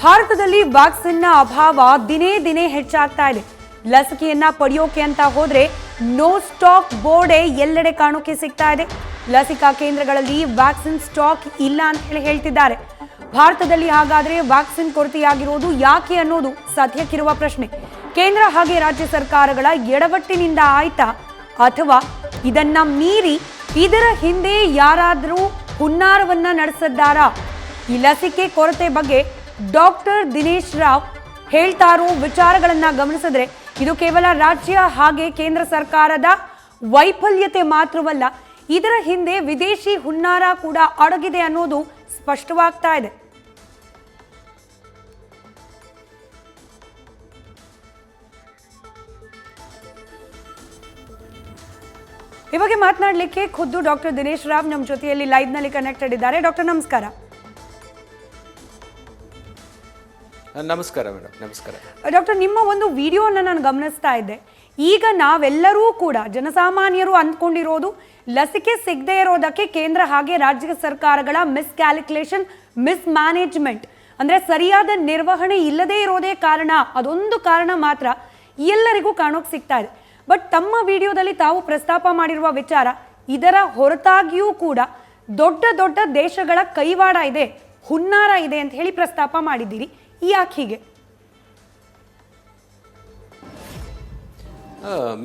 ಭಾರತದಲ್ಲಿ ವ್ಯಾಕ್ಸಿನ್ನ ಅಭಾವ ದಿನೇ ದಿನೇ ಹೆಚ್ಚಾಗ್ತಾ ಇದೆ. ಲಸಿಕೆಯನ್ನ ಪಡೆಯೋಕೆ ಅಂತ ಹೋದ್ರೆ ನೋ ಸ್ಟಾಕ್ ಬೋರ್ಡ್ ಎಲ್ಲೆಡೆ ಕಾಣೋಕೆ ಸಿಗ್ತಾ ಇದೆ. ಲಸಿಕಾ ಕೇಂದ್ರಗಳಲ್ಲಿ ವ್ಯಾಕ್ಸಿನ್ ಸ್ಟಾಕ್ ಇಲ್ಲ ಅಂತ ಹೇಳ್ತಿದ್ದಾರೆ. ಭಾರತದಲ್ಲಿ ಹಾಗಾದ್ರೆ ವ್ಯಾಕ್ಸಿನ್ ಕೊರತೆಯಾಗಿರೋದು ಯಾಕೆ ಅನ್ನೋದು ಸದ್ಯಕ್ಕಿರುವ ಪ್ರಶ್ನೆ. ಕೇಂದ್ರ ಹಾಗೆ ರಾಜ್ಯ ಸರ್ಕಾರಗಳ ಎಡವಟ್ಟಿನಿಂದ ಆಯ್ತಾ ಅಥವಾ ಇದನ್ನ ಮೀರಿ ಇದರ ಹಿಂದೆ ಯಾರಾದರೂ ಹುನ್ನಾರವನ್ನ ನಡೆಸಿದ್ದಾರಾ? ಈ ಲಸಿಕೆ ಕೊರತೆ ಬಗ್ಗೆ ಡಾಕ್ಟರ್ ದಿನೇಶ್ ರಾವ್ ಹೇಳ್ತಾರೋ ವಿಚಾರಗಳನ್ನ ಗಮನಿಸಿದ್ರೆ ಇದು ಕೇವಲ ರಾಜ್ಯ ಹಾಗೆ ಕೇಂದ್ರ ಸರ್ಕಾರದ ವೈಫಲ್ಯತೆ ಮಾತ್ರವಲ್ಲ, ಇದರ ಹಿಂದೆ ವಿದೇಶಿ ಹುನ್ನಾರ ಕೂಡ ಅಡಗಿದೆ ಅನ್ನೋದು ಸ್ಪಷ್ಟವಾಗ್ತಾ ಇದೆ. ಈ ಬಗ್ಗೆ ಮಾತನಾಡಲಿಕ್ಕೆ ಖುದ್ದು ಡಾಕ್ಟರ್ ದಿನೇಶ್ ರಾವ್ ನಮ್ಮ ಜೊತೆಯಲ್ಲಿ ಲೈವ್ ನಲ್ಲಿ ಕನೆಕ್ಟೆಡ್ ಇದ್ದಾರೆ. ಡಾಕ್ಟರ್ ನಮಸ್ಕಾರ. ನಮಸ್ಕಾರ ಮೇಡಮ್. ನಮಸ್ಕಾರ ಡಾಕ್ಟರ್, ನಿಮ್ಮ ಒಂದು ವಿಡಿಯೋನ ನಾನು ಗಮನಿಸ್ತಾ ಇದ್ದೆ. ಈಗ ನಾವೆಲ್ಲರೂ ಕೂಡ ಜನಸಾಮಾನ್ಯರು ಅಂದ್ಕೊಂಡಿರೋದು ಲಸಿಕೆ ಸಿಗದೆ ಇರೋದಕ್ಕೆ ಕೇಂದ್ರ ಹಾಗೆ ರಾಜ್ಯ ಸರ್ಕಾರಗಳ ಮಿಸ್ ಕ್ಯಾಲ್ಕುಲೇಷನ್, ಮಿಸ್ ಮ್ಯಾನೇಜ್ಮೆಂಟ್, ಅಂದ್ರೆ ಸರಿಯಾದ ನಿರ್ವಹಣೆ ಇಲ್ಲದೆ ಇರೋದೇ ಕಾರಣ, ಅದೊಂದು ಕಾರಣ ಮಾತ್ರ ಎಲ್ಲರಿಗೂ ಕಾಣೋಕೆ ಸಿಗ್ತಾ ಇದೆ. ಬಟ್ ತಮ್ಮ ವಿಡಿಯೋದಲ್ಲಿ ತಾವು ಪ್ರಸ್ತಾಪ ಮಾಡಿರುವ ವಿಚಾರ ಇದರ ಹೊರತಾಗಿಯೂ ಕೂಡ ದೊಡ್ಡ ದೊಡ್ಡ ದೇಶಗಳ ಕೈವಾಡ ಇದೆ, ಹುನ್ನಾರ ಇದೆ ಅಂತ ಹೇಳಿ ಪ್ರಸ್ತಾಪ ಮಾಡಿದ್ದೀರಿ. ಯಾಕೆ ಹೀಗೆ?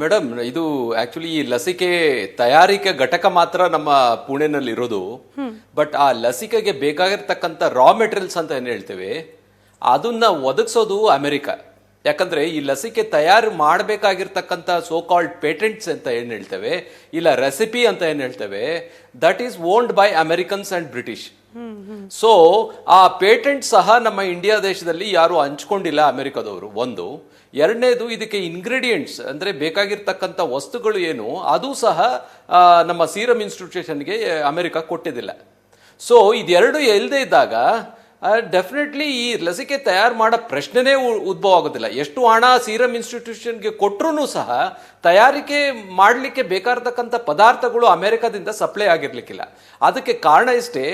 ಮೇಡಮ್, ಇದು ಆಕ್ಚುಲಿ ಈ ಲಸಿಕೆ ತಯಾರಿಕೆ ಘಟಕ ಮಾತ್ರ ನಮ್ಮ ಪುಣೆನಲ್ಲಿ ಇರೋದು. ಬಟ್ ಆ ಲಸಿಕೆಗೆ ಬೇಕಾಗಿರ್ತಕ್ಕಂಥ ರಾ ಮೆಟೀರಿಯಲ್ಸ್ ಅಂತ ಏನ್ ಹೇಳ್ತೇವೆ ಅದನ್ನ ಒದಗಿಸೋದು ಅಮೆರಿಕ. ಯಾಕಂದ್ರೆ ಈ ಲಸಿಕೆ ತಯಾರು ಮಾಡಬೇಕಾಗಿರ್ತಕ್ಕಂಥ ಸೋ ಕಾಲ್ಡ್ ಪೇಟೆಂಟ್ಸ್ ಅಂತ ಏನ್ ಹೇಳ್ತೇವೆ, ಇಲ್ಲ ರೆಸಿಪಿ ಅಂತ ಏನ್ ಹೇಳ್ತೇವೆ, that is owned by Americans and British. So ಆ ಪೇಟೆಂಟ್ ಸಹ ನಮ್ಮ ಇಂಡಿಯಾ ದೇಶದಲ್ಲಿ ಯಾರು ಹಂಚ್ಕೊಂಡಿಲ್ಲ ಅಮೆರಿಕದವರು. ಒಂದು. ಎರಡನೇದು, ಇದಕ್ಕೆ ಇಂಗ್ರೀಡಿಯೆಂಟ್ಸ್ ಅಂದ್ರೆ ಬೇಕಾಗಿರ್ತಕ್ಕಂಥ ವಸ್ತುಗಳು ಏನು ಅದು ಸಹ ನಮ್ಮ ಸೀರಮ್ ಇನ್ಸ್ಟಿಟ್ಯೂಷನ್ಗೆ ಅಮೆರಿಕ ಕೊಟ್ಟಿದ್ದಿಲ್ಲ. ಸೊ ಇದೆರಡು ಇಲ್ಲದೆ ಇದ್ದಾಗ ಡೆಫಿನೆಟ್ಲಿ ಈ ಲಸಿಕೆ ತಯಾರು ಮಾಡೋ ಪ್ರಶ್ನೆನೇ ಉದ್ಭವ ಆಗೋದಿಲ್ಲ. ಎಷ್ಟು ಹಣ ಸೀರಮ್ ಇನ್ಸ್ಟಿಟ್ಯೂಷನ್ಗೆ ಕೊಟ್ಟರು ಸಹ ತಯಾರಿಕೆ ಮಾಡಲಿಕ್ಕೆ ಬೇಕಾಗಿರ್ತಕ್ಕಂಥ ಪದಾರ್ಥಗಳು ಅಮೆರಿಕದಿಂದ ಸಪ್ಲೈ ಆಗಿರ್ಲಿಕ್ಕಿಲ್ಲ. ಅದಕ್ಕೆ ಕಾರಣ ಇಷ್ಟೇ,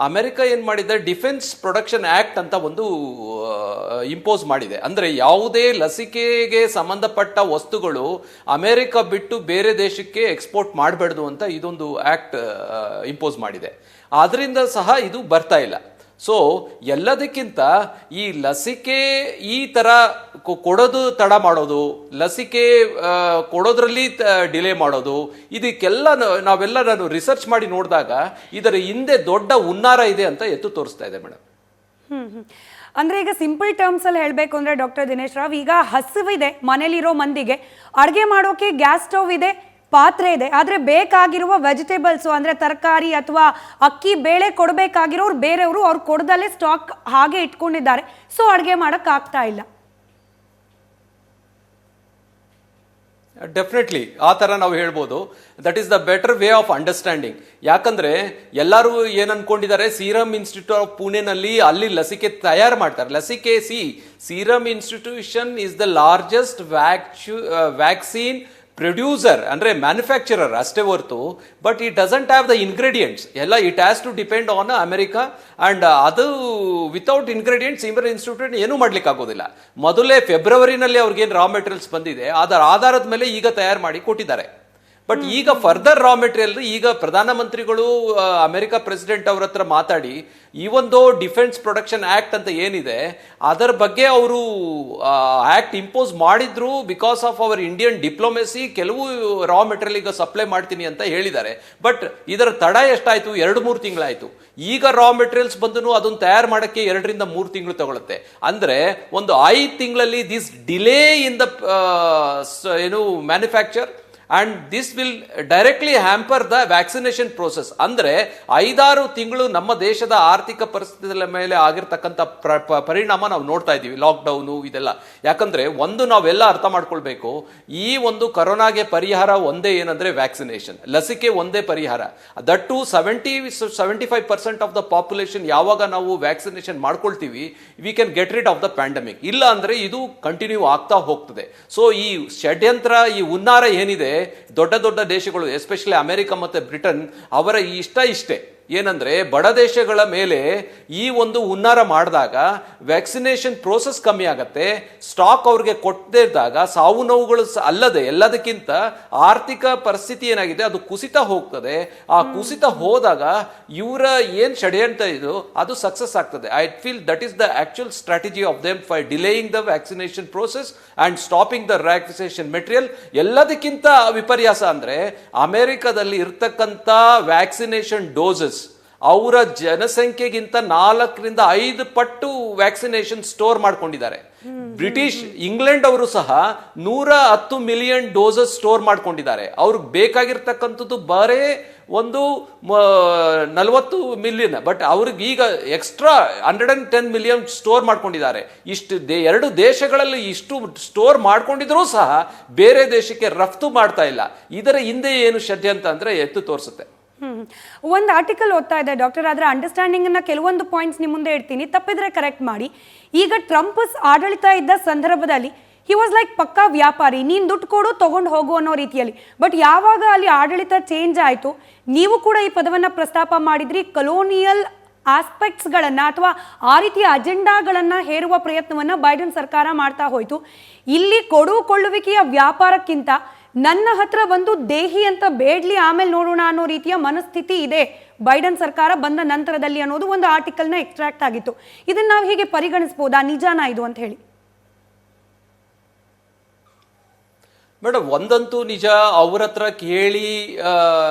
ಅಮೆರಿಕ ಏನ್ ಮಾಡಿದೆ, ಡಿಫೆನ್ಸ್ ಪ್ರೊಡಕ್ಷನ್ ಆಕ್ಟ್ ಅಂತ ಒಂದು ಇಂಪೋಸ್ ಮಾಡಿದೆ. ಅಂದ್ರೆ ಯಾವುದೇ ಲಸಿಕೆಗೆ ಸಂಬಂಧಪಟ್ಟ ವಸ್ತುಗಳು ಅಮೆರಿಕ ಬಿಟ್ಟು ಬೇರೆ ದೇಶಕ್ಕೆ ಎಕ್ಸ್ಪೋರ್ಟ್ ಮಾಡಬಾರ್ದು ಅಂತ ಇದೊಂದು ಆಕ್ಟ್ ಇಂಪೋಸ್ ಮಾಡಿದೆ. ಅದರಿಂದ ಸಹ ಇದು ಬರ್ತಾ ಇಲ್ಲ. ಸೊ ಎಲ್ಲದಕ್ಕಿಂತ ಈ ಲಸಿಕೆ ಈ ತರ ಕೊಡೋದು ತಡ ಮಾಡೋದು, ಲಸಿಕೆ ಕೊಡೋದ್ರಲ್ಲಿ ಡಿಲೇ ಮಾಡೋದು, ಇದಕ್ಕೆಲ್ಲ ನಾನು ರಿಸರ್ಚ್ ಮಾಡಿ ನೋಡಿದಾಗ ಇದರ ಹಿಂದೆ ದೊಡ್ಡ ಹುನ್ನಾರ ಇದೆ ಅಂತ ಎತ್ತು ತೋರಿಸ್ತಾ ಇದೆ ಮೇಡಮ್. ಅಂದ್ರೆ ಈಗ ಸಿಂಪಲ್ ಟರ್ಮ್ಸ್ ಅಲ್ಲಿ ಹೇಳ್ಬೇಕು ಅಂದ್ರೆ ಡಾಕ್ಟರ್ ದಿನೇಶ್ ರಾವ್, ಈಗ ಹಸಿವಿದೆ ಮನೇಲಿರೋ ಮಂದಿಗೆ, ಅಡುಗೆ ಮಾಡೋಕೆ ಗ್ಯಾಸ್ ಸ್ಟವ್ ಇದೆ, ಪಾತ್ರೆ ಇದೆ, ಆದ್ರೆ ಬೇಕಾಗಿರುವ ವೆಜಿಟೇಬಲ್ಸ್ ಅಂದ್ರೆ ತರಕಾರಿ ಅಥವಾ ಅಕ್ಕಿ ಬೇಳೆ ಕೊಡಬೇಕಾಗಿರೋರು ಬೇರೆಯವರು ಅವ್ರು ಕೊಡದಲ್ಲೇ ಸ್ಟಾಕ್ ಹಾಗೆ ಇಟ್ಕೊಂಡಿದ್ದಾರೆ. ಸೊ ಅಡುಗೆ ಮಾಡಕ್ ಆಗ್ತಾ ಇಲ್ಲ. ಡೆಫಿನೆಟ್ಲಿ ಆ ಥರ ನಾವು ಹೇಳ್ಬೋದು. That is the better way of understanding. ಯಾಕಂದ್ರೆ ಎಲ್ಲರೂ ಏನ್ ಅನ್ಕೊಂಡಿದ್ದಾರೆ, ಸೀರಮ್ ಇನ್ಸ್ಟಿಟ್ಯೂಟ್ ಆಫ್ ಪುಣೆನಲ್ಲಿ ಅಲ್ಲಿ ಲಸಿಕೆ ತಯಾರು ಮಾಡ್ತಾರೆ. ಲಸಿಕೆ serum institution is the largest vaccine producer ಅಂದ್ರೆ ಮ್ಯಾನುಫ್ಯಾಕ್ಚರರ್ ಅಷ್ಟೇ ಹೊರತು, but it doesn't have the ingredients ಎಲ್ಲ. It has to depend on America and ಅದು ವಿತೌಟ್ ಇಂಗ್ರೀಡಿಯೆಂಟ್ಸ್ ಸೀರಮ್ ಇನ್ಸ್ಟಿಟ್ಯೂಟ್ ಏನೂ ಮಾಡ್ಲಿಕ್ಕೆ ಆಗೋದಿಲ್ಲ. ಮೊದಲೇ ಫೆಬ್ರವರಿನಲ್ಲಿ ಅವ್ರಿಗೇನು ರಾ ಮೆಟೀರಿಯಲ್ಸ್ ಬಂದಿದೆ ಅದರ ಆಧಾರದ ಮೇಲೆ ಈಗ ತಯಾರು ಮಾಡಿ ಕೊಟ್ಟಿದ್ದಾರೆ. ಬಟ್ ಈಗ ಫರ್ದರ್ ರಾ ಮೆಟೀರಿಯಲ್ ಈಗ ಪ್ರಧಾನಮಂತ್ರಿಗಳು ಅಮೆರಿಕ ಪ್ರೆಸಿಡೆಂಟ್ ಅವ್ರ ಹತ್ರ ಮಾತಾಡಿ ಈ ಒಂದು ಡಿಫೆನ್ಸ್ ಪ್ರೊಡಕ್ಷನ್ ಆಕ್ಟ್ ಅಂತ ಏನಿದೆ ಅದರ ಬಗ್ಗೆ ಅವರು ಆಕ್ಟ್ ಇಂಪೋಸ್ ಮಾಡಿದ್ರು. Because of our Indian diplomacy ಕೆಲವು ರಾ ಮೆಟೀರಿಯಲ್ ಈಗ ಸಪ್ಲೈ ಮಾಡ್ತೀನಿ ಅಂತ ಹೇಳಿದ್ದಾರೆ. ಬಟ್ ಇದರ ತಡ ಎಷ್ಟಾಯ್ತು, 2-3 ತಿಂಗಳಾಯ್ತು. ಈಗ ರಾ ಮೆಟೀರಿಯಲ್ಸ್ ಬಂದು ಅದನ್ನು ತಯಾರು ಮಾಡಕ್ಕೆ 2-3 ತಿಂಗಳು ತಗೊಳುತ್ತೆ. ಅಂದ್ರೆ ಒಂದು 5 ತಿಂಗಳಲ್ಲಿ this delay in the manufacture and this will directly hamper the vaccination process. ಅಂದ್ರೆ 5-6 ತಿಂಗಳು ನಮ್ಮ ದೇಶದ ಆರ್ಥಿಕ ಪರಿಸ್ಥಿತಿಗಳ ಮೇಲೆ ಆಗಿರ್ತಕ್ಕಂಥ ಪರಿಣಾಮ ನಾವು ನೋಡ್ತಾ ಇದ್ದೀವಿ. ಲಾಕ್ಡೌನು ಇದೆಲ್ಲ. ಯಾಕಂದ್ರೆ ಒಂದು ನಾವೆಲ್ಲ ಅರ್ಥ ಮಾಡ್ಕೊಳ್ಬೇಕು, ಈ ಒಂದು ಕೊರೋನಾಗೆ ಪರಿಹಾರ ಒಂದೇ ಏನಂದ್ರೆ ವ್ಯಾಕ್ಸಿನೇಷನ್, ಲಸಿಕೆ ಒಂದೇ ಪರಿಹಾರ. That to 75% of the population ಯಾವಾಗ ನಾವು ವ್ಯಾಕ್ಸಿನೇಷನ್ ಮಾಡ್ಕೊಳ್ತೀವಿ we can get rid of the pandemic. ಇಲ್ಲ ಅಂದ್ರೆ ಇದು ಕಂಟಿನ್ಯೂ ಆಗ್ತಾ ಹೋಗ್ತದೆ. ಸೊ ಈ ಷಡ್ಯಂತ್ರ, ಈ ಹುನ್ನಾರ ಏನಿದೆ ದೊಡ್ಡ ದೊಡ್ಡ ದೇಶಗಳು ಎಸ್ಪೆಷಲಿ ಅಮೆರಿಕ ಮತ್ತೆ ಬ್ರಿಟನ್ ಅವರ ಇಷ್ಟೇ ಏನಂದ್ರೆ ಬಡ ದೇಶಗಳ ಮೇಲೆ ಈ ಒಂದು ಹುನ್ನಾರ ಮಾಡಿದಾಗ ವ್ಯಾಕ್ಸಿನೇಷನ್ ಪ್ರೋಸೆಸ್ ಕಮ್ಮಿ ಆಗತ್ತೆ, ಸ್ಟಾಕ್ ಅವ್ರಿಗೆ ಕೊಡದೇ ಇದ್ದಾಗ ಸಾವು ನೋವುಗಳು ಅಲ್ಲದೆ ಎಲ್ಲದಕ್ಕಿಂತ ಆರ್ಥಿಕ ಪರಿಸ್ಥಿತಿ ಏನಾಗಿದೆ ಅದು ಕುಸಿತ ಹೋಗ್ತದೆ. ಆ ಕುಸಿತ ಹೋದಾಗ ಇವರ ಏನ್ ಷಡ್ಯಂತ್ರ ಇದು ಅದು ಸಕ್ಸಸ್ ಆಗ್ತದೆ. I feel that is the actual strategy of them for delaying the vaccination process and stopping the vaccination material. ಎಲ್ಲದಕ್ಕಿಂತ ವಿಪರ್ಯಾಸ ಅಂದ್ರೆ ಅಮೆರಿಕದಲ್ಲಿ ಇರ್ತಕ್ಕಂಥ ವ್ಯಾಕ್ಸಿನೇಷನ್ ಡೋಸಸ್ ಅವರ ಜನಸಂಖ್ಯೆಗಿಂತ 4 ರಿಂದ 5 ಪಟ್ಟು ವ್ಯಾಕ್ಸಿನೇಷನ್ ಸ್ಟೋರ್ ಮಾಡ್ಕೊಂಡಿದ್ದಾರೆ. ಬ್ರಿಟಿಷ್ ಇಂಗ್ಲೆಂಡ್ ಅವರು ಸಹ 110 ಮಿಲಿಯನ್ ಡೋಸಸ್ ಸ್ಟೋರ್ ಮಾಡ್ಕೊಂಡಿದ್ದಾರೆ. ಅವ್ರಿಗೆ ಬೇಕಾಗಿರ್ತಕ್ಕಂಥದ್ದು ಬರೇ ಒಂದು 40 ಮಿಲಿಯನ್, ಬಟ್ ಅವ್ರಿಗೆ ಈಗ ಎಕ್ಸ್ಟ್ರಾ 110 ಮಿಲಿಯನ್ ಸ್ಟೋರ್ ಮಾಡ್ಕೊಂಡಿದ್ದಾರೆ. ಎರಡು ದೇಶಗಳಲ್ಲಿ ಇಷ್ಟು ಸ್ಟೋರ್ ಮಾಡ್ಕೊಂಡಿದ್ರೂ ಸಹ ಬೇರೆ ದೇಶಕ್ಕೆ ರಫ್ತು ಮಾಡ್ತಾ ಇಲ್ಲ. ಇದರ ಹಿಂದೆ ಏನು ಷಡ್ಯಂತ್ರ ಅಂದ್ರೆ ಎತ್ತು ತೋರಿಸುತ್ತೆ. ಒಂದು ಆರ್ಟಿಕಲ್ ಓದ್ತಾ ಇದೆ ಡಾಕ್ಟರ್, ಅದರ ಅಂಡರ್ಸ್ಟ್ಯಾಂಡಿಂಗ್ ಅನ್ನ ಕೆಲವೊಂದು ಪಾಯಿಂಟ್ಸ್ ನಿಮ್ಮ ಮುಂದೆ ಇಡ್ತೀನಿ, ತಪ್ಪಿದ್ರೆ ಕರೆಕ್ಟ್ ಮಾಡಿ. ಈಗ ಟ್ರಂಪ್ ಆಡಳಿತ ಇದ್ದ ಸಂದರ್ಭದಲ್ಲಿ ಹಿ ವಾಸ್ ಲೈಕ್ ಪಕ್ಕಾ ವ್ಯಾಪಾರಿ, ನೀನು ದುಡ್ಡು ಕೊಡು ತಗೊಂಡು ಹೋಗು ಅನ್ನೋ ರೀತಿಯಲ್ಲಿ. ಬಟ್ ಯಾವಾಗ ಅಲ್ಲಿ ಆಡಳಿತ ಚೇಂಜ್ ಆಯಿತು, ನೀವು ಕೂಡ ಈ ಪದವನ್ನು ಪ್ರಸ್ತಾಪ ಮಾಡಿದ್ರಿ, ಕಲೋನಿಯಲ್ ಆಸ್ಪೆಕ್ಟ್ಸ್ಗಳನ್ನು ಅಥವಾ ಆ ರೀತಿಯ ಅಜೆಂಡಾಗಳನ್ನು ಹೇರುವ ಪ್ರಯತ್ನವನ್ನು ಬೈಡನ್ ಸರ್ಕಾರ ಮಾಡ್ತಾ ಹೋಯಿತು. ಇಲ್ಲಿ ಕೊಳ್ಳುವಿಕೆಯ ವ್ಯಾಪಾರಕ್ಕಿಂತ ನನ್ನ ಹತ್ರ ಬಂದು ದೇಹಿ ಅಂತ ಬೇಡ್ಲಿ ಆಮೇಲೆ ನೋಡೋಣ ಅನ್ನೋ ರೀತಿಯ ಮನಸ್ಥಿತಿ ಇದೆ ಬೈಡನ್ ಸರ್ಕಾರ ಬಂದ ನಂತರದಲ್ಲಿ ಅನ್ನೋದು ಒಂದು ಆರ್ಟಿಕಲ್ನ ಎಕ್ಸ್ಟ್ರಾಕ್ಟ್ ಆಗಿತ್ತು. ಇದನ್ನ ನಾವು ಹೀಗೆ ಪರಿಗಣಿಸಬಹುದಾ, ನಿಜಾನಾ ಇದು ಅಂತ ಹೇಳಿ? ಮೇಡಮ್, ಒಂದಂತೂ ನಿಜ, ಅವ್ರ ಹತ್ರ ಕೇಳಿ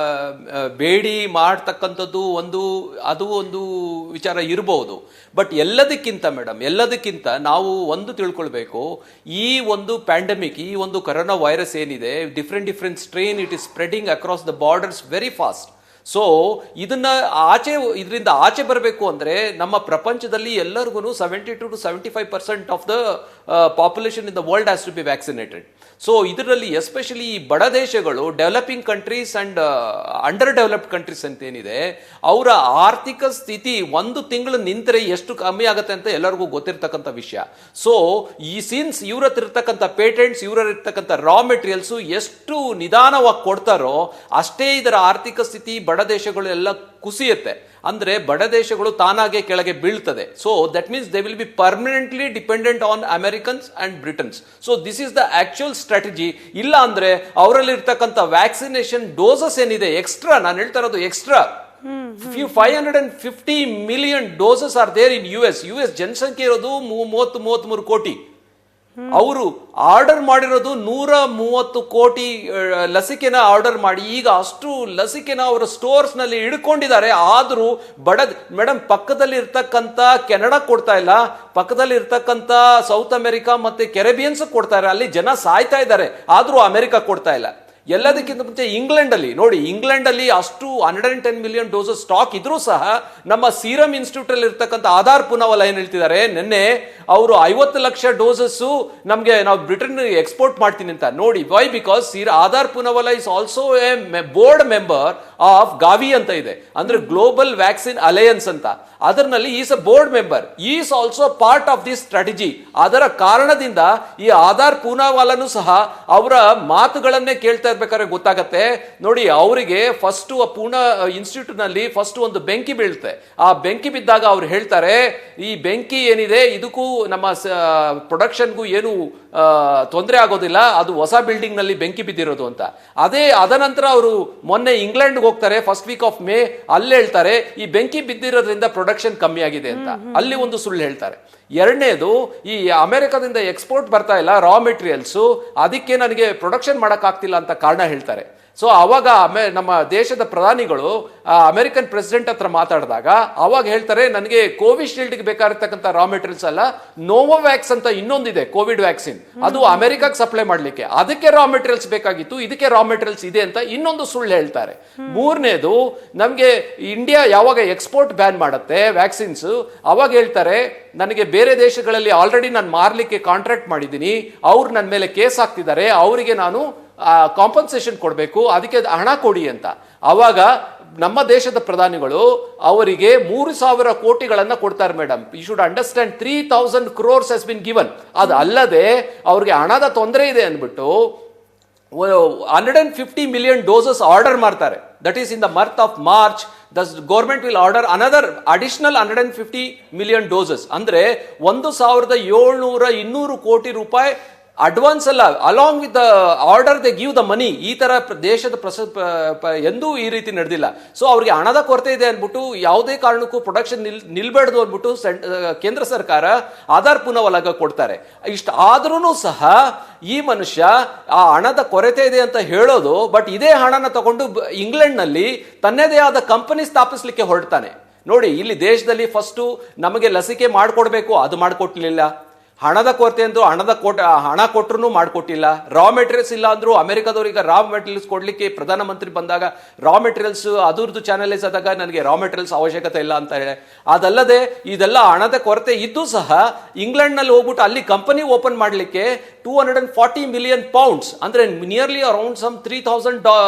ಬೇಡಿ ಮಾಡ್ತಕ್ಕಂಥದ್ದು ಅದು ಒಂದು ವಿಚಾರ ಇರಬಹುದು. ಬಟ್ ಎಲ್ಲದಕ್ಕಿಂತ ನಾವು ಒಂದು ತಿಳ್ಕೊಳ್ಬೇಕು, ಈ ಒಂದು ಪ್ಯಾಂಡಮಿಕ್, ಈ ಒಂದು ಕೊರೋನಾ ವೈರಸ್ ಏನಿದೆ, different strain, it is spreading across the borders very fast. So ಇದರಿಂದ ಆಚೆ ಬರಬೇಕು ಅಂದ್ರೆ ನಮ್ಮ ಪ್ರಪಂಚದಲ್ಲಿ ಎಲ್ಲರಿಗೂ 72 to 75% of the population in the world has to be vaccinated. So ಇದರಲ್ಲಿ ಎಸ್ಪೆಷಲಿ ಈ ಬಡ ದೇಶಗಳು, developing countries and under developed countries ಅಂತ ಏನಿದೆ, ಅವರ ಆರ್ಥಿಕ ಸ್ಥಿತಿ 1 ತಿಂಗಳು ನಿಂತರೆ ಎಷ್ಟು ಕಮ್ಮಿ ಆಗುತ್ತೆ ಅಂತ ಎಲ್ಲರಿಗೂ ಗೊತ್ತಿರ್ತಕ್ಕಂಥ ವಿಷಯ. ಸೊ ಸಿನ್ಸ್ ಇವ್ರ ಹತ್ರ ಇರ್ತಕ್ಕಂಥ ಪೇಟೆಂಟ್ಸ್, ಇವ್ರ ಇರ್ತಕ್ಕಂಥ ರಾ ಮೆಟೀರಿಯಲ್ಸ್ ಎಷ್ಟು ನಿಧಾನವಾಗಿ ಕೊಡ್ತಾರೋ ಅಷ್ಟೇ ಇದರ ಆರ್ಥಿಕ ಸ್ಥಿತಿ ಬಡ ದೇಶಗಳು ಎಲ್ಲ ಕುಸಿಯುತ್ತೆ. ಅಂದ್ರೆ ಬಡ ದೇಶಗಳು ತಾನಾಗೆ ಕೆಳಗೆ ಬೀಳ್ತದೆ. So that means they will be permanently dependent on Americans and Britain's. So this is the actual strategy. ಇಲ್ಲ ಅಂದ್ರೆ ಅವರಲ್ಲಿ ಇರ್ತಕ್ಕಂಥ ವ್ಯಾಕ್ಸಿನೇಷನ್ ಡೋಸಸ್ ಏನಿದೆ ಎಕ್ಸ್ಟ್ರಾ, ನಾನು ಹೇಳ್ತಾ ಇರೋದು extra 550 million doses are there in US ಜನಸಂಖ್ಯೆ ಇರೋದು 33 ಕೋಟಿ. ಅವರು ಆರ್ಡರ್ ಮಾಡಿರೋದು 130 ಕೋಟಿ ಲಸಿಕೆನ ಆರ್ಡರ್ ಮಾಡಿ ಈಗ ಅಷ್ಟು ಲಸಿಕೆನ ಅವರ ಸ್ಟೋರ್ಸ್ ನಲ್ಲಿ ಇಡ್ಕೊಂಡಿದ್ದಾರೆ. ಆದ್ರೂ ಮೇಡಮ್, ಪಕ್ಕದಲ್ಲಿ ಇರ್ತಕ್ಕಂಥ ಕೆನಡಾ ಕೊಡ್ತಾ ಇಲ್ಲ, ಪಕ್ಕದಲ್ಲಿ ಇರ್ತಕ್ಕಂಥ ಸೌತ್ ಅಮೆರಿಕಾ ಮತ್ತೆ ಕೆರೆಬಿಯನ್ಸ್ ಕೊಡ್ತಾ ಇಲ್ಲ, ಅಲ್ಲಿ ಜನ ಸಾಯ್ತಾ ಇದ್ದಾರೆ, ಆದ್ರೂ ಅಮೆರಿಕ ಕೊಡ್ತಾ ಇಲ್ಲ. ಎಲ್ಲದಕ್ಕಿಂತ ಮುಂಚೆ ಇಂಗ್ಲೆಂಡ್ ಅಲ್ಲಿ ಅಷ್ಟು 110 ಮಿಲಿಯನ್ ಡೋಸಸ್ ಸ್ಟಾಕ್ ಇದ್ರೂ ಸಹ ನಮ್ಮ ಸೀರಮ್ ಇನ್ಸ್ಟಿಟ್ಯೂಟ್ ಅಲ್ಲಿ ಇರ್ತಕ್ಕಂಥ ಆಧಾರ್ ಪೂನಾವಾಲಾ ಏನ್ ಹೇಳ್ತಿದ್ದಾರೆ, ನಿನ್ನೆ ಅವರು 50 ಲಕ್ಷ ಡೋಸಸ್ ನಮ್ಗೆ ನಾವು ಬ್ರಿಟನ್ ಎಕ್ಸ್ಪೋರ್ಟ್ ಮಾಡ್ತೀನಿ ಅಂತ. ನೋಡಿ, why? Because Adar Poonawalla is also a board member of Gavi ಅಂತ ಇದೆ, ಅಂದ್ರೆ ಗ್ಲೋಬಲ್ ವ್ಯಾಕ್ಸಿನ್ ಅಲಯನ್ಸ್ ಅಂತ. ಅದರಲ್ಲಿ is a board member, is also part of this strategy. ಅದರ ಕಾರಣದಿಂದ ಈ ಆಧಾರ್ ಪೂನಾವಾಲಾನು ಸಹ ಅವರ ಮಾತುಗಳನ್ನೇ ಕೇಳ್ತಾ ಬೇಕಾದ್ರೆ ಗೊತ್ತಾಗತ್ತೆ. ನೋಡಿ, ಅವರಿಗೆ ಫಸ್ಟ್ ಪೂನಾ ಇನ್ಸ್ಟಿಟ್ಯೂಟ್ ನಲ್ಲಿ ಫಸ್ಟ್ ಒಂದು ಬೆಂಕಿ ಬೀಳುತ್ತೆ. ಆ ಬೆಂಕಿ ಬಿದ್ದಾಗ ಅವ್ರು ಹೇಳ್ತಾರೆ, ಈ ಬೆಂಕಿ ಏನಿದೆ ಇದಕ್ಕೂ ನಮ್ಮ ಪ್ರೊಡಕ್ಷನ್ಗೂ ಏನು ತೊಂದರೆ ಆಗೋದಿಲ್ಲ, ಅದು ಹೊಸ ಬಿಲ್ಡಿಂಗ್ ನಲ್ಲಿ ಬೆಂಕಿ ಬಿದ್ದಿರೋದು ಅಂತ. ಅದನಂತರ ಅವರು ಮೊನ್ನೆ ಇಂಗ್ಲೆಂಡ್ ಹೋಗ್ತಾರೆ, ಫಸ್ಟ್ ವೀಕ್ ಆಫ್ ಮೇ, ಅಲ್ಲಿ ಹೇಳ್ತಾರೆ ಈ ಬೆಂಕಿ ಬಿದ್ದಿರೋದ್ರಿಂದ ಪ್ರೊಡಕ್ಷನ್ ಕಮ್ಮಿ ಆಗಿದೆ ಅಂತ. ಅಲ್ಲಿ ಒಂದು ಸುಳ್ಳು ಹೇಳ್ತಾರೆ. ಎರಡನೇದು, ಈ ಅಮೆರಿಕದಿಂದ ಎಕ್ಸ್ಪೋರ್ಟ್ ಬರ್ತಾ ಇಲ್ಲ ರಾ ಮೆಟೀರಿಯಲ್ಸ್, ಅದಕ್ಕೆ ನನಗೆ ಪ್ರೊಡಕ್ಷನ್ ಮಾಡಕ್ ಆಗ್ತಿಲ್ಲ ಅಂತ ಕಾರಣ ಹೇಳ್ತಾರೆ. ಸೊ ಅವಾಗ ನಮ್ಮ ದೇಶದ ಪ್ರಧಾನಿಗಳು ಅಮೆರಿಕನ್ ಪ್ರೆಸಿಡೆಂಟ್ ಹತ್ರ ಮಾತಾಡಿದಾಗ ಅವಾಗ ಹೇಳ್ತಾರೆ, ನನಗೆ ಕೋವಿಶೀಲ್ಡ್ಗೆ ಬೇಕಾಗಿರ್ತಕ್ಕಂಥ ರಾ ಮೆಟೀರಿಯಲ್ಸ್ ಅಲ್ಲ, ನೋವೋವ್ಯಾಕ್ಸ್ ಅಂತ ಇನ್ನೊಂದಿದೆ ಕೋವಿಡ್ ವ್ಯಾಕ್ಸಿನ್, ಅದು ಅಮೆರಿಕಕ್ಕೆ ಸಪ್ಲೈ ಮಾಡ್ಲಿಕ್ಕೆ, ಅದಕ್ಕೆ ರಾ ಮೆಟೀರಿಯಲ್ಸ್ ಬೇಕಾಗಿತ್ತು, ಇದಕ್ಕೆ ರಾ ಮೆಟೀರಿಯಲ್ಸ್ ಇದೆ ಅಂತ ಇನ್ನೊಂದು ಸುಳ್ಳು ಹೇಳ್ತಾರೆ. ಮೂರನೇದು, ನಮಗೆ ಇಂಡಿಯಾ ಯಾವಾಗ ಎಕ್ಸ್ಪೋರ್ಟ್ ಬ್ಯಾನ್ ಮಾಡುತ್ತೆ ವ್ಯಾಕ್ಸಿನ್ಸ್, ಅವಾಗ ಹೇಳ್ತಾರೆ ನನಗೆ ಬೇರೆ ದೇಶಗಳಲ್ಲಿ ಆಲ್ರೆಡಿ ನಾನು ಮಾರ್ಲಿಕ್ಕೆ ಕಾಂಟ್ರಾಕ್ಟ್ ಮಾಡಿದ್ದೀನಿ, ಅವ್ರು ನನ್ನ ಮೇಲೆ ಕೇಸ್ ಹಾಕ್ತಿದ್ದಾರೆ, ಅವರಿಗೆ ನಾನು ಕಾಂಪನ್ಸೇಷನ್ ಕೊಡಬೇಕು, ಅದಕ್ಕೆ ಹಣ ಕೊಡಿ ಅಂತ. ಅವಾಗ ನಮ್ಮ ದೇಶದ ಪ್ರಧಾನಿಗಳು ಅವರಿಗೆ 3,000 ಕೋಟಿಗಳನ್ನ ಕೊಡ್ತಾರೆ. Madam, you should understand 3,000 crores has been given. ಅದು ಅಲ್ಲದೆ ಅವ್ರಿಗೆ ಹಣದ ತೊಂದರೆ ಇದೆ ಅಂದ್ಬಿಟ್ಟು 150 ಮಿಲಿಯನ್ ಡೋಸಸ್ ಆರ್ಡರ್ ಮಾಡ್ತಾರೆ. That is in the month of March the government will order another additional 150 million doses. ಅಂದ್ರೆ 1,700-200 ಕೋಟಿ ರೂಪಾಯಿ ಅಡ್ವಾನ್ಸ್ ಅಲ್ಲ, along with the order they give the money. ಈ ತರ ದೇಶದ ಎಂದೂ ಈ ರೀತಿ ನಡೆದಿಲ್ಲ. ಸೊ ಅವ್ರಿಗೆ ಹಣದ ಕೊರತೆ ಇದೆ ಅಂದ್ಬಿಟ್ಟು ಯಾವುದೇ ಕಾರಣಕ್ಕೂ ಪ್ರೊಡಕ್ಷನ್ ನಿಲ್ಬೇಡ್ದು ಅಂದ್ಬಿಟ್ಟು ಕೇಂದ್ರ ಸರ್ಕಾರ ಆಧಾರ್ ಪುನಃ ಕೊಡ್ತಾರೆ. ಇಷ್ಟ ಆದ್ರೂ ಸಹ ಈ ಮನುಷ್ಯ ಆ ಹಣದ ಕೊರತೆ ಇದೆ ಅಂತ ಹೇಳೋದು, ಬಟ್ ಇದೇ ಹಣನ ತಗೊಂಡು ಇಂಗ್ಲೆಂಡ್ ನಲ್ಲಿ ತನ್ನದೇ ಆದ ಕಂಪನಿ ಸ್ಥಾಪಿಸ್ಲಿಕ್ಕೆ ಹೊರಡ್ತಾನೆ. ನೋಡಿ, ಇಲ್ಲಿ ದೇಶದಲ್ಲಿ ಫಸ್ಟು ನಮಗೆ ಲಸಿಕೆ ಮಾಡಿಕೊಡ್ಬೇಕು, ಅದು ಮಾಡಿಕೊಡ್ಲಿಲ್ಲ. ಹಣದ ಕೊರತೆ ಅಂದ್ರು ಹಣ ಕೊಟ್ಟರು ಮಾಡಿಕೊಟ್ಟಿಲ್ಲ. ರಾ ಮೆಟೀರಿಯಲ್ಸ್ ಇಲ್ಲ ಅಂದ್ರು ಅಮೆರಿಕದವ್ರಿಗೆ ರಾ ಮೆಟೀರಿಯಲ್ಸ್ ಕೊಡ್ಲಿಕ್ಕೆ ಪ್ರಧಾನಮಂತ್ರಿ ಬಂದಾಗ ರಾ ಮೆಟೀರಿಯಲ್ಸ್ ಅದರದ್ದು ಚಾನಲೈಸ್ ಆದಾಗ ನನಗೆ ರಾ ಮೆಟೀರಿಯಲ್ಸ್ ಅವಶ್ಯಕತೆ ಇಲ್ಲ ಅಂತ ಹೇಳಿ. ಅದಲ್ಲದೆ ಇದೆಲ್ಲ ಹಣದ ಕೊರತೆ ಇದ್ದು ಸಹ ಇಂಗ್ಲೆಂಡ್ ನಲ್ಲಿ ಹೋಗ್ಬಿಟ್ಟು ಅಲ್ಲಿ ಕಂಪನಿ ಓಪನ್ ಮಾಡಲಿಕ್ಕೆ 240 million pounds ಅಂದ್ರೆ nearly around some 3,000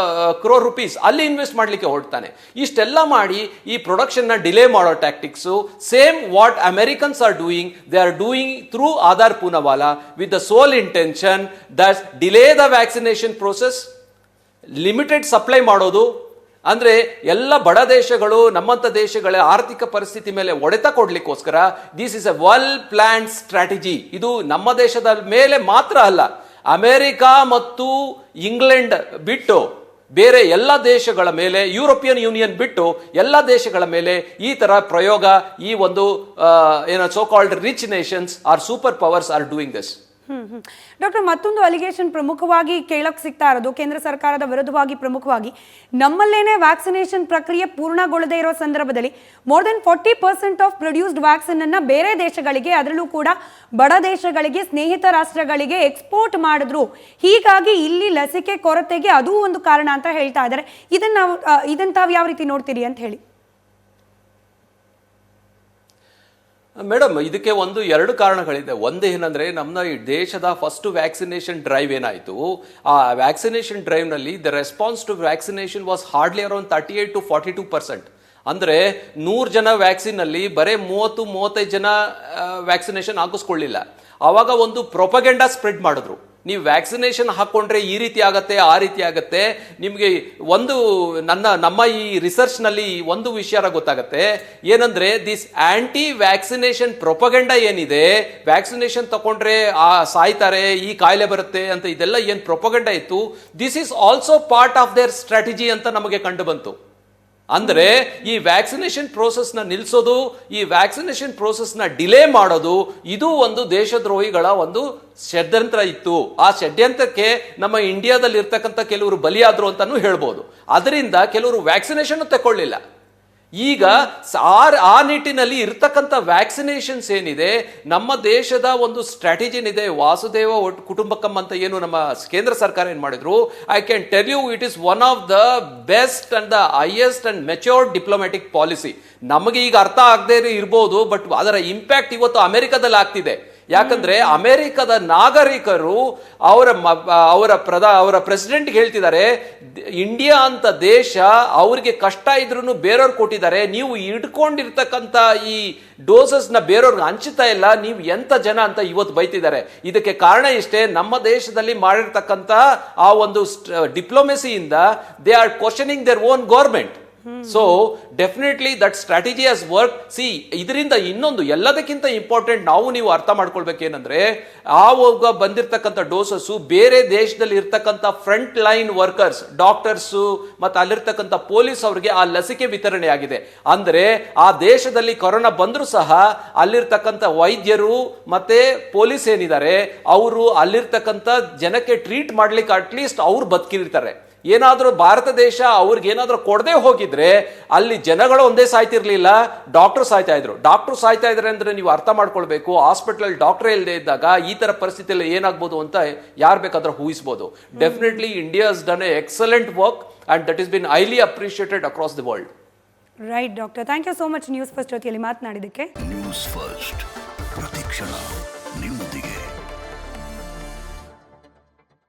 crore rupees ಅಲ್ಲಿ ಇನ್ವೆಸ್ಟ್ ಮಾಡ್ಲಿಕ್ಕೆ ಹೊರಡ್ತಾನೆ. ಇಷ್ಟೆಲ್ಲ ಮಾಡಿ ಈ ಪ್ರೊಡಕ್ಷನ್ ನ ಡಿಲೇ ಮಾಡೋ tactics same what Americans are doing. They are doing through Adar Poonawalla with the sole intention that delay the vaccination process, limited supply ಮಾಡೋದು. ಅಂದ್ರೆ ಎಲ್ಲ ಬಡ ದೇಶಗಳು ನಮ್ಮಂತ ದೇಶಗಳ ಆರ್ಥಿಕ ಪರಿಸ್ಥಿತಿ ಮೇಲೆ ಹೊಡೆತ ಕೊಡ್ಲಿಕ್ಕೋಸ್ಕರ this is a well plan strategy. ಇದು ನಮ್ಮ ದೇಶದ ಮೇಲೆ ಮಾತ್ರ ಅಲ್ಲ, ಅಮೆರಿಕ ಮತ್ತು ಇಂಗ್ಲೆಂಡ್ ಬಿಟ್ಟು ಬೇರೆ ಎಲ್ಲ ದೇಶಗಳ ಮೇಲೆ, ಯುರೋಪಿಯನ್ ಯೂನಿಯನ್ ಬಿಟ್ಟು ಎಲ್ಲ ದೇಶಗಳ ಮೇಲೆ ಈ ತರ ಪ್ರಯೋಗ, ಈ ಒಂದು so called rich nations or super powers are doing this. Doctor, ಮತ್ತೊಂದು ಅಲಿಗೇಷನ್ ಪ್ರಮುಖವಾಗಿ ಕೇಳಕ್ ಸಿಗ್ತಾ ಇರೋದು ಕೇಂದ್ರ ಸರ್ಕಾರದ ವಿರುದ್ಧವಾಗಿ ಪ್ರಮುಖವಾಗಿ, ನಮ್ಮಲ್ಲೇನೆ ವ್ಯಾಕ್ಸಿನೇಷನ್ ಪ್ರಕ್ರಿಯೆ ಪೂರ್ಣಗೊಳ್ಳದೇ ಇರೋ ಸಂದರ್ಭದಲ್ಲಿ more than 40% of produced vaccine ಅನ್ನ ಬೇರೆ ದೇಶಗಳಿಗೆ, ಅದರಲ್ಲೂ ಕೂಡ ಬಡ ದೇಶಗಳಿಗೆ, ಸ್ನೇಹಿತ ರಾಷ್ಟ್ರಗಳಿಗೆ ಎಕ್ಸ್ಪೋರ್ಟ್ ಮಾಡಿದ್ರು. ಹೀಗಾಗಿ ಇಲ್ಲಿ ಲಸಿಕೆ ಕೊರತೆಗೆ ಅದೂ ಒಂದು ಕಾರಣ ಅಂತ ಹೇಳ್ತಾ ಇದ್ದಾರೆ. ಇದನ್ನ ತಾವು ಯಾವ ರೀತಿ ನೋಡ್ತೀರಿ ಅಂತ ಹೇಳಿ. ಮೇಡಮ್, ಇದಕ್ಕೆ ಎರಡು ಕಾರಣಗಳಿದೆ. ಒಂದು ಏನಂದ್ರೆ, ನಮ್ಮ ಈ ದೇಶದ ಫಸ್ಟ್ ವ್ಯಾಕ್ಸಿನೇಷನ್ ಡ್ರೈವ್ ಏನಾಯಿತು, ಆ ವ್ಯಾಕ್ಸಿನೇಷನ್ ಡ್ರೈವ್ ನಲ್ಲಿ the response to vaccination was hardly around 38 to 42%. ಅಂದ್ರೆ 100 ಜನ ವ್ಯಾಕ್ಸಿನ್ ಅಲ್ಲಿ ಬರೇ 30-35 ಜನ ವ್ಯಾಕ್ಸಿನೇಷನ್ ಹಾಕಿಸ್ಕೊಳ್ಳಿಲ್ಲ. ಅವಾಗ ಒಂದು ಪ್ರೊಪಗೆಂಡಾ ಸ್ಪ್ರೆಡ್ ಮಾಡಿದ್ರು, ನೀವು ವ್ಯಾಕ್ಸಿನೇಷನ್ ಹಾಕೊಂಡ್ರೆ ಈ ರೀತಿ ಆಗತ್ತೆ, ಆ ರೀತಿ ಆಗತ್ತೆ. ನಿಮಗೆ ನಮ್ಮ ಈ ರಿಸರ್ಚ್ ನಲ್ಲಿ ಒಂದು ವಿಷಯ ಗೊತ್ತಾಗತ್ತೆ, ಏನಂದ್ರೆ ದಿಸ್ ಆಂಟಿ ವ್ಯಾಕ್ಸಿನೇಷನ್ ಪ್ರೊಪಗೆಂಡಾ ಏನಿದೆ, ವ್ಯಾಕ್ಸಿನೇಷನ್ ತಗೊಂಡ್ರೆ ಸಾಯ್ತಾರೆ, ಈ ಕಾಯಿಲೆ ಬರುತ್ತೆ ಅಂತ ಇದೆಲ್ಲ ಏನ್ ಪ್ರೊಪಗೆಂಡಾ ಇತ್ತು, this is also part of their strategy ಅಂತ ನಮಗೆ ಕಂಡು ಬಂತು. ಅಂದ್ರೆ ಈ ವ್ಯಾಕ್ಸಿನೇಷನ್ ಪ್ರೋಸೆಸ್ ನ ನಿಲ್ಲಿಸೋದು, ಈ ವ್ಯಾಕ್ಸಿನೇಷನ್ ಪ್ರೋಸೆಸ್ ನ ಡಿಲೇ ಮಾಡೋದು, ಇದು ಒಂದು ದೇಶದ್ರೋಹಿಗಳ ಒಂದು ಷಡ್ಯಂತ್ರ ಇತ್ತು. ಆ ಷಡ್ಯಂತ್ರಕ್ಕೆ ನಮ್ಮ ಇಂಡಿಯಾದಲ್ಲಿ ಇರ್ತಕ್ಕಂಥ ಕೆಲವರು ಬಲಿಯಾದ್ರು ಅಂತಾನು ಹೇಳ್ಬೋದು. ಅದರಿಂದ ಕೆಲವರು ವ್ಯಾಕ್ಸಿನೇಷನ್ ತಗೊಳ್ಳಿಲ್ಲ. ಈಗ ಆ ನಿಟ್ಟಿನಲ್ಲಿ ಇರ್ತಕ್ಕಂಥ ವ್ಯಾಕ್ಸಿನೇಷನ್ಸ್ ಏನಿದೆ, ನಮ್ಮ ದೇಶದ ಒಂದು ಸ್ಟ್ರಾಟಜಿ ಏನಿದೆ, ವಾಸುದೇವ ಕುಟುಂಬಕಂ ಅಂತ ಏನು ನಮ್ಮ ಕೇಂದ್ರ ಸರ್ಕಾರ ಏನ್ ಮಾಡಿದ್ರು, I can tell you it is one of the best and the highest and matured diplomatic policy. ನಮಗೆ ಈಗ ಅರ್ಥ ಆಗದೆ ಇರ್ಬೋದು, ಬಟ್ ಅದರ ಇಂಪ್ಯಾಕ್ಟ್ ಇವತ್ತು ಅಮೆರಿಕದಲ್ಲಿ ಆಗ್ತಿದೆ. ಯಾಕಂದ್ರೆ ಅಮೆರಿಕದ ನಾಗರಿಕರು ಅವರ ಪ್ರೆಸಿಡೆಂಟ್ ಹೇಳ್ತಿದ್ದಾರೆ, ಇಂಡಿಯಾ ಅಂತ ದೇಶ ಅವ್ರಿಗೆ ಕಷ್ಟ ಇದ್ರೂ ಬೇರೆಯವ್ರು ಕೊಟ್ಟಿದ್ದಾರೆ, ನೀವು ಇಟ್ಕೊಂಡಿರ್ತಕ್ಕಂಥ ಈ ಡೋಸಸ್ ನ ಬೇರೆಯವ್ರಿಗೆ ಹಂಚುತ್ತಾ ಇಲ್ಲ, ನೀವು ಎಂತ ಜನ ಅಂತ ಇವತ್ತು ಬೈತಿದ್ದಾರೆ. ಇದಕ್ಕೆ ಕಾರಣ ಇಷ್ಟೇ, ನಮ್ಮ ದೇಶದಲ್ಲಿ ಮಾಡಿರ್ತಕ್ಕಂಥ ಆ ಒಂದು ಡಿಪ್ಲೊಮೆಸಿಯಿಂದ they are questioning their own government. So definitely that strategy has work. See, ಇದರಿಂದ ಇನ್ನೊಂದು ಎಲ್ಲದಕ್ಕಿಂತ ಇಂಪಾರ್ಟೆಂಟ್ ನಾವು ನೀವು ಅರ್ಥ ಮಾಡ್ಕೊಳ್ಬೇಕೇನಂದ್ರೆ, ಆವಾಗ ಬಂದಿರತಕ್ಕಂಥ ಡೋಸಸ್ ಬೇರೆ ದೇಶದಲ್ಲಿ ಇರ್ತಕ್ಕಂಥ ಫ್ರಂಟ್ ಲೈನ್ ವರ್ಕರ್ಸ್, ಡಾಕ್ಟರ್ಸ್ ಮತ್ತೆ ಅಲ್ಲಿರ್ತಕ್ಕಂಥ ಪೊಲೀಸ್ ಅವರಿಗೆ ಆ ಲಸಿಕೆ ವಿತರಣೆ ಆಗಿದೆ. ಅಂದ್ರೆ ಆ ದೇಶದಲ್ಲಿ ಕೊರೋನಾ ಬಂದರೂ ಸಹ ಅಲ್ಲಿರ್ತಕ್ಕಂಥ ವೈದ್ಯರು ಮತ್ತೆ ಪೊಲೀಸ್ ಏನಿದ್ದಾರೆ, ಅವರು ಅಲ್ಲಿರ್ತಕ್ಕಂಥ ಜನಕ್ಕೆ ಟ್ರೀಟ್ ಮಾಡ್ಲಿಕ್ಕೆ ಅಟ್ಲೀಸ್ಟ್ ಅವ್ರು ಬದುಕಿರ್ತಾರೆ. ಏನಾದ್ರೂ ಭಾರತ ದೇಶ ಅವ್ರಿಗೇನಾದ್ರೂ ಕೊಡದೆ ಹೋಗಿದ್ರೆ ಅಲ್ಲಿ ಜನಗಳು ಒಂದೇ ಸಾಯ್ತಿರ್ಲಿಲ್ಲ, ಡಾಕ್ಟರ್ ಸಾಯ್ತಾ ಇದ್ರು. ಡಾಕ್ಟರ್ ಸಾಯ್ತಾ ಇದ್ರೆ ಅಂದ್ರೆ ನೀವು ಅರ್ಥ ಮಾಡ್ಕೊಳ್ಬೇಕು, ಹಾಸ್ಪಿಟಲ್ ಡಾಕ್ಟರ್ ಇಲ್ಲದೆ ಇದ್ದಾಗ ಈ ತರ ಪರಿಸ್ಥಿತಿಯಲ್ಲಿ ಏನಾಗ್ಬೋದು ಅಂತ ಯಾರು ಬೇಕಾದ್ರೂ ಊಹಿಸಬಹುದು. Definitely India has done a excellent work and that is been highly appreciated across the world. Right doctor, thank you so much news first ಜೊತೆಯಲ್ಲಿ ಮಾತನಾಡಿದ್ದಕ್ಕೆ. ನ್ಯೂಸ್ ಫಸ್ಟ್ ಪ್ರತಿಕ್ಷಣ ನಿಮ್ಮೊಂದಿಗೆ.